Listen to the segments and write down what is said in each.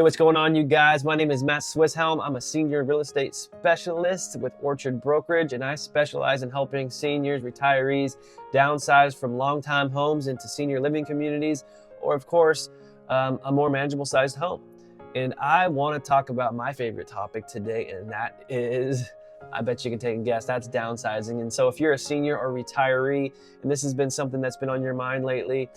Hey, what's going on, you guys? My name is Matt Swisshelm. I'm a senior real estate specialist with Orchard Brokerage, and I specialize in helping seniors, retirees downsize from long-time homes into senior living communities, or of course, a more manageable sized home. And I want to talk about my favorite topic today, and that is, I bet you can take a guess, that's downsizing. And so if you're a senior or retiree, and this has been something that's been on your mind lately,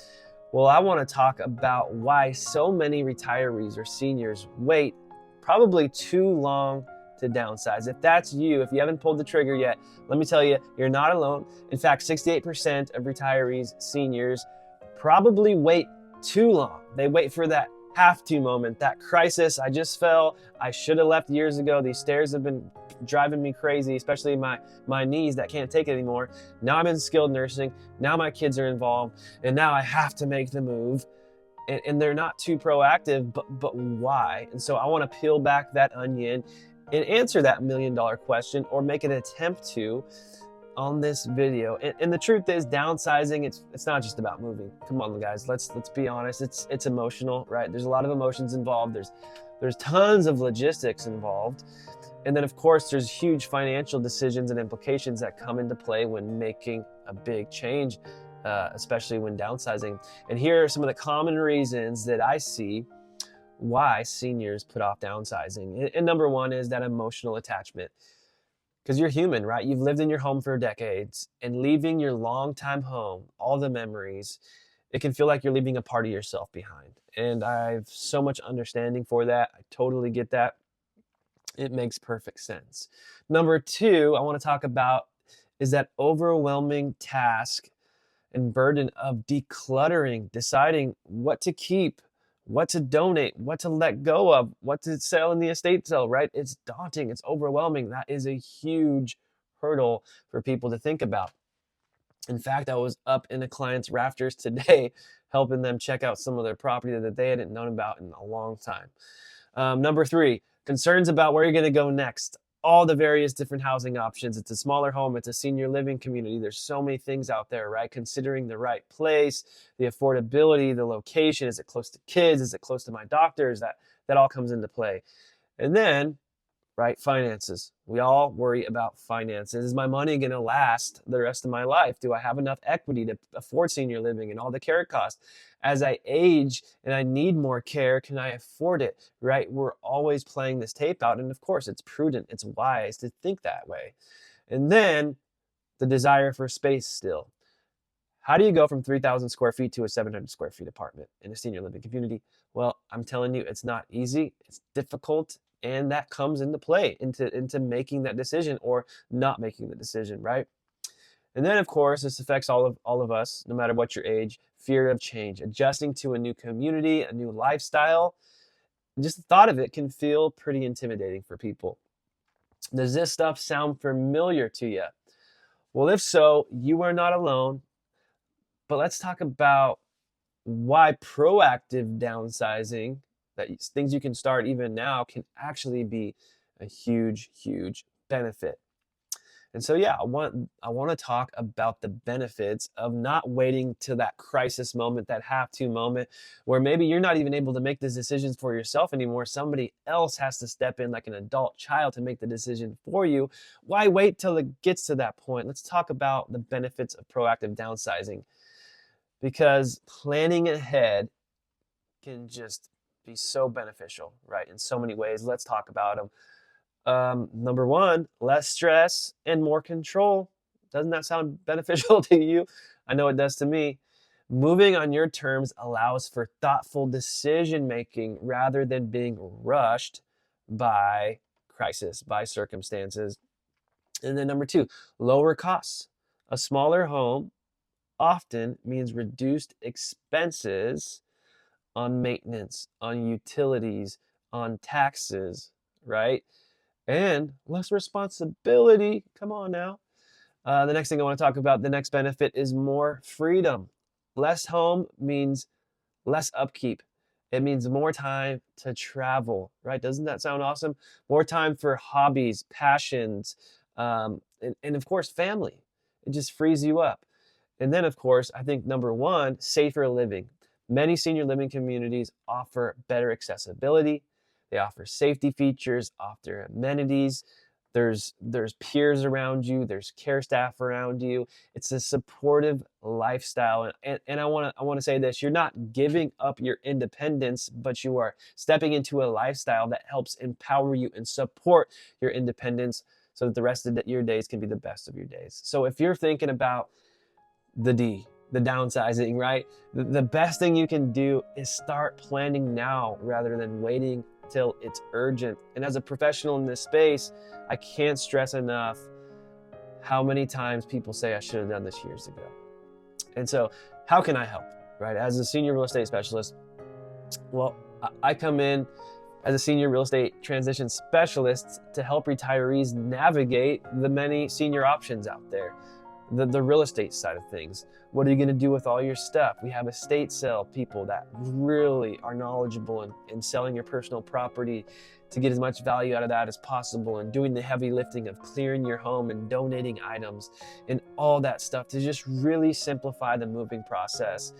well, I want to talk about why so many retirees or seniors wait probably too long to downsize. If that's you, if you haven't pulled the trigger yet, let me tell you, you're not alone. In fact, 68% of retirees, seniors, probably wait too long. They wait for that have to moment, that crisis. I just fell. I should have left years ago. These stairs have been driving me crazy, especially my knees that can't take it anymore. Now I'm in skilled nursing. Now my kids are involved, and now I have to make the move. And they're not too proactive, but why? And so I want to peel back that onion and answer that $1 million question, or make an attempt to, on this video. And the truth is, downsizing, it's not just about moving. Come on, guys, let's be honest. It's emotional, right? There's a lot of emotions involved. There's tons of logistics involved. And then of course there's huge financial decisions and implications that come into play when making a big change, especially when downsizing. And here are some of the common reasons that I see why seniors put off downsizing. And number one is that emotional attachment. Because you're human, right? You've lived in your home for decades, and leaving your longtime home, all the memories, it can feel like you're leaving a part of yourself behind. And I have so much understanding for that. I totally get that. It makes perfect sense. Number two, I want to talk about is that overwhelming task and burden of decluttering, deciding what to keep, what to donate, what to let go of, what to sell in the estate sale, right? It's daunting, it's overwhelming. That is a huge hurdle for people to think about. In fact, I was up in a client's rafters today, helping them check out some of their property that they hadn't known about in a long time. Number three, concerns about where you're going to go next. All the various different housing options. It's a smaller home. It's a senior living community. There's so many things out there, right? Considering the right place, the affordability, the location. Is it close to kids? Is it close to my doctors? That all comes into play. And then, right, finances. We all worry about finances. Is my money going to last the rest of my life? Do I have enough equity to afford senior living and all the care costs? As I age and I need more care, can I afford it, right? We're always playing this tape out. And of course, it's prudent, it's wise to think that way. And then the desire for space still. How do you go from 3,000 square feet to a 700 square feet apartment in a senior living community? Well, I'm telling you, it's not easy. It's difficult. And that comes into play into making that decision or not making the decision, right? And then, of course, this affects all of us, no matter what your age. Fear of change, adjusting to a new community, a new lifestyle. Just the thought of it can feel pretty intimidating for people. Does this stuff sound familiar to you? Well, if so, you are not alone. But let's talk about why proactive downsizing, that things you can start even now, can actually be a huge, huge benefit. And so, yeah, I want to talk about the benefits of not waiting to that crisis moment, that have-to moment, where maybe you're not even able to make these decisions for yourself anymore. Somebody else has to step in, like an adult child, to make the decision for you. Why wait till it gets to that point? Let's talk about the benefits of proactive downsizing, because planning ahead can just be so beneficial, right? In so many ways. Let's talk about them. Number one, less stress and more control. Doesn't that sound beneficial to you? I know it does to me. Moving on your terms allows for thoughtful decision making rather than being rushed by crisis, by circumstances. And then number two, lower costs. A smaller home often means reduced expenses on maintenance, on utilities, on taxes, right? And less responsibility. Come on now. The next thing I want to talk about, the next benefit, is more freedom. Less home means less upkeep. It means more time to travel, right? Doesn't that sound awesome? More time for hobbies, passions, and of course, family. It just frees you up. And then, of course, I think number one, safer living. Many senior living communities offer better accessibility, They offer safety features, offer amenities. There's peers around you, there's care staff around you. It's a supportive lifestyle. And I want to say this, you're not giving up your independence, but you are stepping into a lifestyle that helps empower you and support your independence so that the rest of your days can be the best of your days. So if you're thinking about the downsizing, right? The best thing you can do is start planning now rather than waiting till it's urgent. And as a professional in this space, I can't stress enough how many times people say I should have done this years ago. And so how can I help, right? As a senior real estate specialist, well, I come in as a senior real estate transition specialist to help retirees navigate the many senior options out there. The real estate side of things. What are you going to do with all your stuff? We have estate sale people that really are knowledgeable in selling your personal property to get as much value out of that as possible, and doing the heavy lifting of clearing your home and donating items and all that stuff to just really simplify the moving process.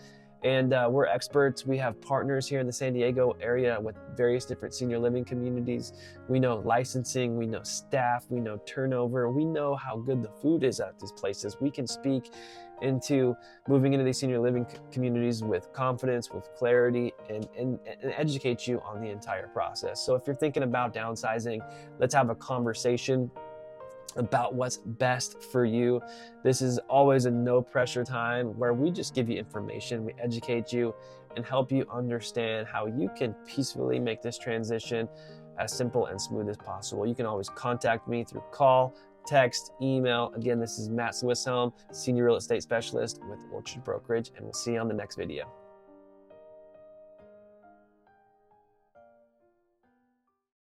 And we're experts. We have partners here in the San Diego area with various different senior living communities. We know licensing, we know staff, we know turnover, we know how good the food is at these places. We can speak into moving into these senior living communities with confidence, with clarity, and educate you on the entire process. So if you're thinking about downsizing, let's have a conversation about what's best for you. This is always a no pressure time where we just give you information, we educate you, and help you understand how you can peacefully make this transition as simple and smooth as possible. You can always contact me through call, text, email. Again, this is Matt Swisshelm, Senior Real Estate Specialist with Orchard Brokerage, and we'll see you on the next video.